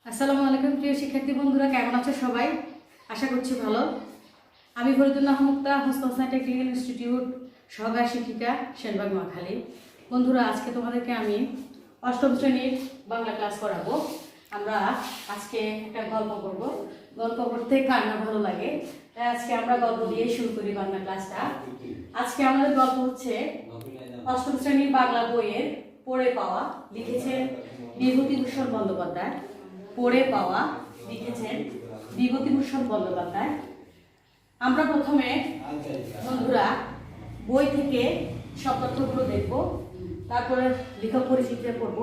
আসসালামু আলাইকুম প্রিয় শিক্ষার্থী বন্ধুরা, কেমন আছো সবাই? আশা করছি ভালো। আমি ফরিদুল্লাহ মুক্তা, হোসেন টেকনিক্যাল ইনস্টিটিউট সহকারী শিক্ষিকা, সেনবাগ নোয়াখালী। বন্ধুরা, আজকে তোমাদেরকে আমি অষ্টম শ্রেণীর বাংলা ক্লাস করাবো। আমরা আজকে একটা গল্প করব। গল্প পড়তে কার না ভালো লাগে, তাই আজকে আমরা গল্প দিয়ে শুরু করি বাংলা ক্লাসটা। আজকে আমাদের গল্প হচ্ছে অষ্টম শ্রেণীর বাংলা বইয়ের পড়ে পাওয়া, লিখেছেন বিভূতিভূষণ বন্দ্যোপাধ্যায়। পড়ে পাওয়া লিখেছেন বিভূতিভূষণ বন্দ্যোপাধ্যায়। আমরা প্রথমে বন্ধুরা বই থেকে শব্দার্থগুলো দেখব, তারপরে লেখক পরিচিতি পড়ব,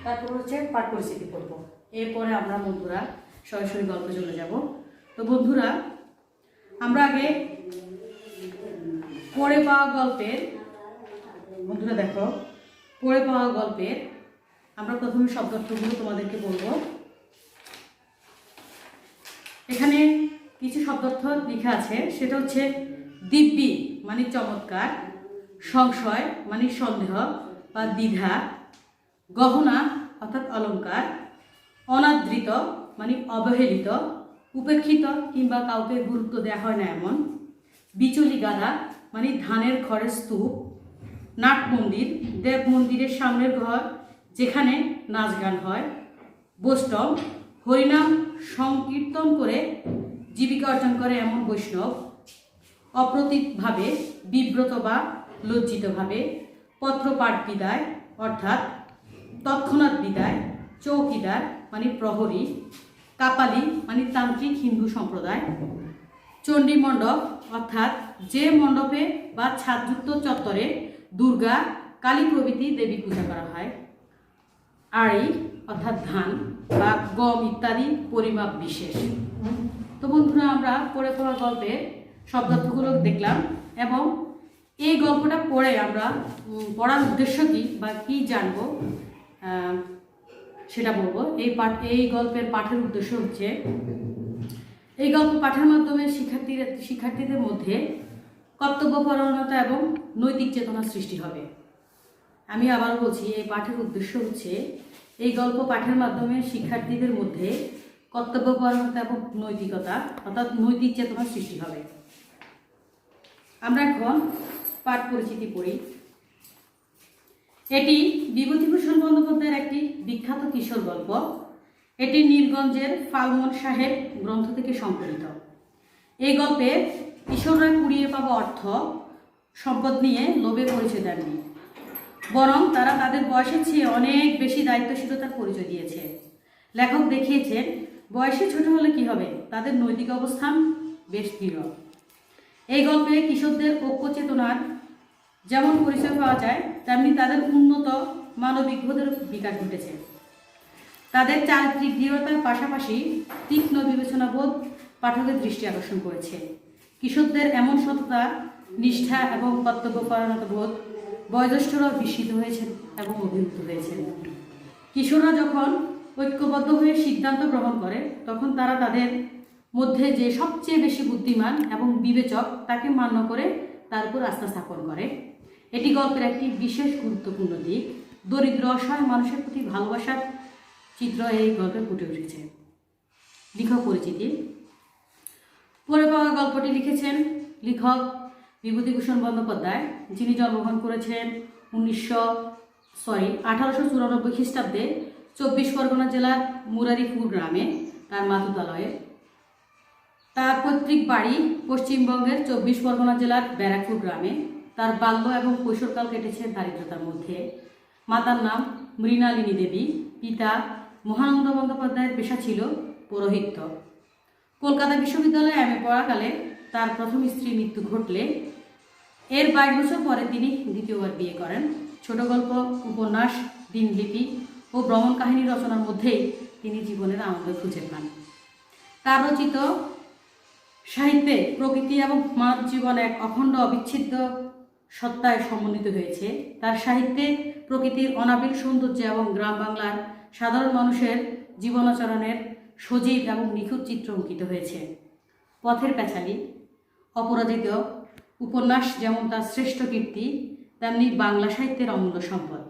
তারপর হচ্ছে পাঠ পরিচিতি পড়ব। এরপরে আমরা বন্ধুরা সরাসরি গল্পে চলে যাব। তো বন্ধুরা, আমরা আগে পড়ে পাওয়া গল্পের, বন্ধুরা দেখো, পড়ে পাওয়া গল্পের আমরা প্রথমে শব্দার্থগুলো তোমাদেরকে বলবো। এখানে কিছু শব্দার্থ লেখা আছে, সেটা হচ্ছে দিব্যি মানে চমৎকার, সংশয় মানে সন্দেহ বা দ্বিধা, গহনা অর্থাৎ অলঙ্কার, অনাদৃত মানে অবহেলিত, উপেক্ষিত কিংবা কাউকে গুরুত্ব দেওয়া হয় না এমন, বিচলি গাধা মানে ধানের খড়ের স্তূপ, নাট মন্দির দেব মন্দিরের সামনের ঘর যেখানে নাচ গান হয়, বৈষ্ণব হরিনাম সংকীর্তন করে জীবিকা অর্জন করে এমন বৈষ্ণব, অপ্রতিতভাবে বিব্রত বা লজ্জিতভাবে, পত্রপাঠ বিদায় অর্থাৎ তৎক্ষণাৎ বিদায়, চৌকিদার মানে প্রহরী, কাপালি মানে তান্ত্রিক হিন্দু সম্প্রদায়, চণ্ডী মণ্ডপ অর্থাৎ যে মণ্ডপে বা ছাদযুক্ত চত্বরে দুর্গা, কালী প্রভৃতি দেবী পূজা করা হয়, আড়ি অর্থাৎ ধান বা গম ইত্যাদি পরিমাপ বিশেষ। তো বন্ধুরা, আমরা পড়ে পড়া গল্পের শব্দার্থগুলো দেখলাম এবং এই গল্পটা পড়ে আমরা পড়ার উদ্দেশ্য কী বা কী জানবো সেটা বলবো। এই গল্পের পাঠের উদ্দেশ্য হচ্ছে, এই গল্প পাঠের মাধ্যমে শিক্ষার্থীদের মধ্যে কর্তব্যপরায়ণতা এবং নৈতিক চেতনা সৃষ্টি হবে। আমি আবার বলছি, এই পাঠের উদ্দেশ্য হচ্ছে এই গল্প পাঠের মাধ্যমে শিক্ষার্থীদের মধ্যে কর্তব্যপরায়ণতা এবং নৈতিকতা অর্থাৎ নৈতিক চেতনা সৃষ্টি হবে। আমরা এখন পাঠ পরিচিতি পড়ি। এটি বিভূতিভূষণ বন্দ্যোপাধ্যায়ের একটি বিখ্যাত কিশোর গল্প। এটি নীলগঞ্জের ফালমন সাহেব গ্রন্থ থেকে সংকলিত। এই গল্পে কিশোররা কুড়িয়ে পাওয়া অর্থ সম্পদ নিয়ে লোভে পরিচয় দেননি, বরং তারা তাদের বয়সের চেয়ে অনেক বেশি দায়িত্বশীলতার পরিচয় দিয়েছে। লেখক দেখিয়েছেন বয়সে ছোট হলে কি হবে, তাদের নৈতিক অবস্থান বেশ দৃঢ়। এই গল্পে কিশোরদের ঐক্য চেতনার যেমন পরিচয় পাওয়া যায়, তেমনি তাদের উন্নত মানবিক বোধের বিকাশ ঘটেছে। তাদের চারিত্রিক দৃঢ়তার পাশাপাশি তীক্ষ্ণ বিবেচনাবোধ পাঠকের দৃষ্টি আকর্ষণ করেছে। কিশোরদের এমন সততা, নিষ্ঠা এবং কর্তব্যপরায়ণতা বোধ বয়োজ্যেষ্ঠরাও বিস্মিত হয়েছেন এবং অভিভূত হয়েছেন। কিশোররা যখন ঐক্যবদ্ধ হয়ে সিদ্ধান্ত গ্রহণ করে, তখন তারা তাদের মধ্যে যে সবচেয়ে বেশি বুদ্ধিমান এবং বিবেচক তাকে মান্য করে তার উপর আস্থা স্থাপন করে। এটি গল্পের একটি বিশেষ গুরুত্বপূর্ণ দিক। দরিদ্র অসহায় মানুষের প্রতি ভালোবাসার চিত্র এই গল্পে ফুটে উঠেছে। লেখক পরিচিতি। পড়ে পাওয়া গল্পটি লিখেছেন লেখক বিভূতিভূষণ বন্দ্যোপাধ্যায়, যিনি জন্মগ্রহণ করেছেন 1894 খ্রিস্টাব্দে 24 পরগনা জেলার মুরারিপুর গ্রামে তার মাতুতালয়ে। তার পৈতৃক বাড়ি পশ্চিমবঙ্গের 24 পরগনা জেলার ব্যারাকপুর গ্রামে। তার বাল্য এবং কৈশোরকাল কেটেছে দারিদ্রতার মধ্যে। মাতার নাম মৃণালিনী দেবী। পিতা মহানন্দ বন্দ্যোপাধ্যায়ের পেশা ছিল পৌরোহিত্য। কলকাতা বিশ্ববিদ্যালয়ে এমএ পড়াকালে তার প্রথম স্ত্রীর মৃত্যু ঘটলে এর 22 বছর পরে তিনি দ্বিতীয়বার বিয়ে করেন। ছোট গল্প, উপন্যাস, দিনলিপি ও ভ্রমণ কাহিনী রচনার মধ্যেই তিনি জীবনের আনন্দ খুঁজে পান। তার রচিত সাহিত্যে প্রকৃতি এবং মানব জীবন এক অখণ্ড অবিচ্ছেদ্য সত্তায় সমন্বিত হয়েছে। তার সাহিত্যে প্রকৃতির অনাবিল সৌন্দর্য এবং গ্রাম বাংলার সাধারণ মানুষের জীবনাচরণের সজীব এবং নিখুঁত চিত্র অঙ্কিত হয়েছে। পথের প্যাচালি, অপরাজিত উপন্যাস যেমন তার শ্রেষ্ঠ কীর্তি, তেমনি বাংলা সাহিত্যের অমূল্য সম্পদ।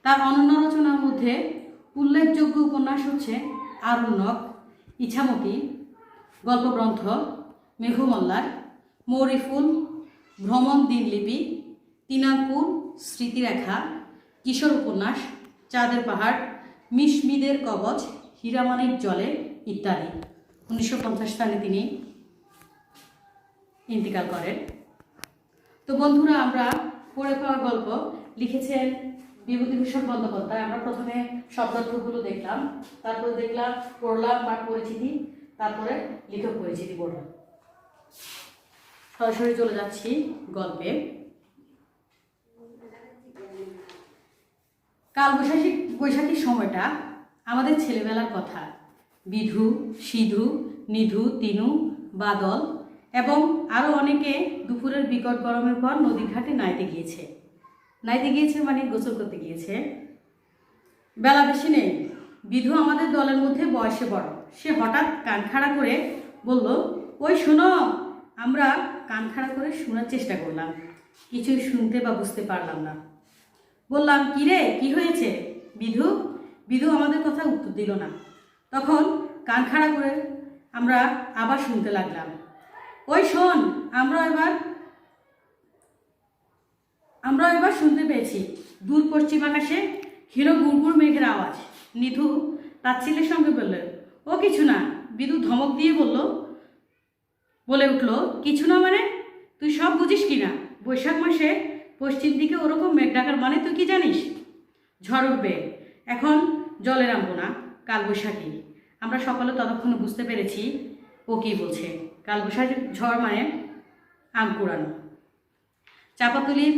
তার অনন্য রচনার মধ্যে উল্লেখযোগ্য উপন্যাস হচ্ছে আরণ্যক, ইছামতি, গল্পগ্রন্থ, মেঘমল্লার, মৌরিফুল, ভ্রমণ দিনলিপি, তিনাকুর, স্মৃতিরেখা, কিশোর উপন্যাস, চাঁদের পাহাড়, মিশমিদের কবচ, হীরামানিক জলে ইত্যাদি। 1950 সালে তিনি ইন্তিকাল করেন। তো বন্ধুরা, আমরা পড়ে পাওয়া গল্প লিখেছেন বিভূতিভূষণ বন্দ্যোপাধ্যায়। আমরা প্রথমে শব্দার্থগুলো দেখলাম, তারপরে দেখলাম পড়লাম পাঠ পরিচিতি, তারপরে লেখক পরিচিতি পড়লাম। সরাসরি চলে যাচ্ছি গল্পে। কাল বৈশাখীর সময়টা আমাদের ছেলেবেলার কথা। বিধু, সিধু, নিধু, তিনু, বাদল এবং আরও অনেকে দুপুরের বিকট গরমের পর নদীর ঘাটে নাইতে গিয়েছে মানে গোসল করতে গিয়েছে। বেলা বেশি নেই। বিধু আমাদের দলের মধ্যে বয়সে বড়। সে হঠাৎ কান খাড়া করে বলল, ওই শোনো। আমরা কান খাড়া করে শোনার চেষ্টা করলাম, কিছুই শুনতে বা বুঝতে পারলাম না। বললাম, কি রে, কি হয়েছে? বিধু আমাদের কথা উত্তর দিল না। তখন কান খাড়া করে আমরা আবার শুনতে লাগলাম, ওই শোন, আমরা এবার শুনতে পেয়েছি। দূর পশ্চিম আকাশে হিরো গুড়গুড় মেঘের আওয়াজ। নিধু তাচ্ছিল্যের সঙ্গে বলল, ও কিছু না। বিধু ধমক দিয়ে বলে উঠল, কিছু না মানে? তুই সব বুঝিস কি না? বৈশাখ মাসে পশ্চিম দিকে ওরকম মেঘ ডাকার মানে তুই কি জানিস? ঝড় উঠবে, এখন জলে নামবো না, কাল বৈশাখী। আমরা সকলে ততক্ষণে বুঝতে পেরেছি ও কি বলছে। কাল বৈশাখী ঝড় মানে আম কুড়ানো। চাপাতুলির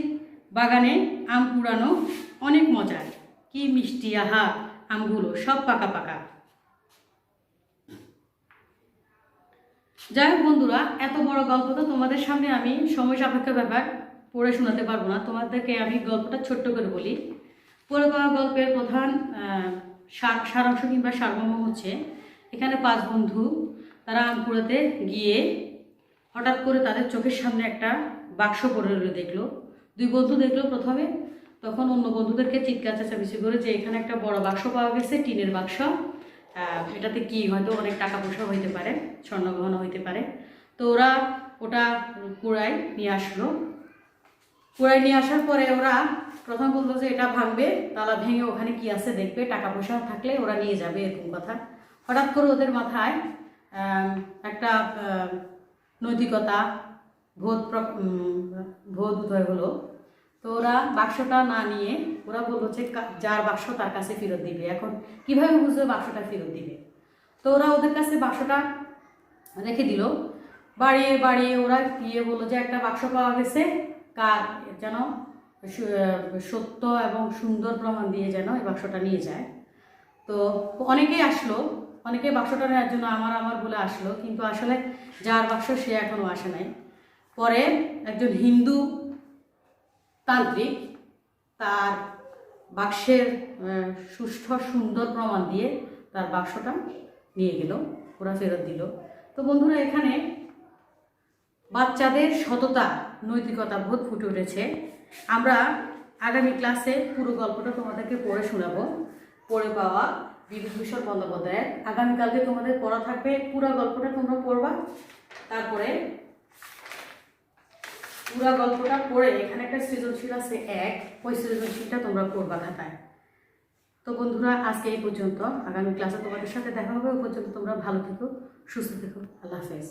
বাগানে আম কুড়ানো অনেক মজার, কি মিষ্টি, আহা! আমগুলো সব পাকা পাকা। যাই হোক বন্ধুরা, এত বড় গল্প তো তোমাদের সামনে আমি সময় সাপেক্ষ ব্যাপার পড়ে শোনাতে পারবো না। তোমাদেরকে আমি গল্পটা ছোট্ট করে বলি। পড়ে পাওয়া গল্পের প্রধান সারাংশ কিংবা সারমর্ম হচ্ছে, এখানে 5 বন্ধু তারা আম কুড়াতে গিয়ে হঠাৎ করে তাদের চোখের সামনে একটা বাক্স পড়ে রইল। দেখলো 2 বন্ধু দেখলো প্রথমে, তখন অন্য বন্ধুদেরকে চিৎকার চেঁচামেচি করে যে এখানে একটা বড় বাক্স পাওয়া গেছে, টিনের বাক্স। এটাতে কি হয়তো অনেক টাকা পয়সা হইতে পারে, স্বর্ণগহনা হইতে পারে। তো ওরা ওটা কুড়ায় নিয়ে আসলো। কুড়ায় নিয়ে আসার পরে ওরা প্রথম বললো যে এটা ভাঙবে, তালা ভেঙে ওখানে কি আছে দেখবে, টাকা পয়সা থাকলে ওরা নিয়ে যাবে, এরকম কথা। হঠাৎ করে ওদের মাথায় একটা নৈতিকতা বোধ উদয় হলো। তো ওরা বাক্সটা না নিয়ে ওরা বললো যে যার বাক্স তার কাছে ফেরত দিবে। এখন কিভাবে বুঝবে বাক্সটা ফেরত দিবে? তো ওরা ওদের কাছে বাক্সটা রেখে দিল। বাড়িয়ে বাড়িয়ে ওরা গিয়ে বললো যে একটা বাক্স পাওয়া গেছে, কার যেন সত্য এবং সুন্দর প্রমাণ দিয়ে যেন এই বাক্সটা নিয়ে যায়। তো অনেকেই আসলো, অনেকে বাক্সটা নেওয়ার জন্য আমার বলে আসলো, কিন্তু আসলে যার বাক্স সে এখনও আসে নাই। পরে একজন হিন্দু তান্ত্রিক তার বাক্সের সুষ্ঠু সুন্দর প্রমাণ দিয়ে তার বাক্সটা নিয়ে গেল, ওরা ফেরত দিল। তো বন্ধুরা, এখানে বাচ্চাদের সততা, নৈতিকতা বোধ ফুটে উঠেছে। আমরা আগামী ক্লাসে পুরো গল্পটা তোমাদেরকে পড়ে শোনাবো। পড়ে পাওয়া বিভূতিভূষণ বন্দ্যোপাধ্যায়ের। আগামীকালকে তোমাদের পড়া থাকবে, পুরো গল্পটা তোমরা পড়বা। তারপরে পুরো গল্পটা পড়ে এখানে একটা সৃজনশীল আছে 1, ওই সৃজনশীলটা তোমরা পড়বা খাতায়। তো বন্ধুরা, আজকে এই পর্যন্ত। আগামী ক্লাসে তোমাদের সাথে দেখা হবে। ওই পর্যন্ত তোমরা ভালো থেকো, সুস্থ থেকো। আল্লাহ হাফেজ।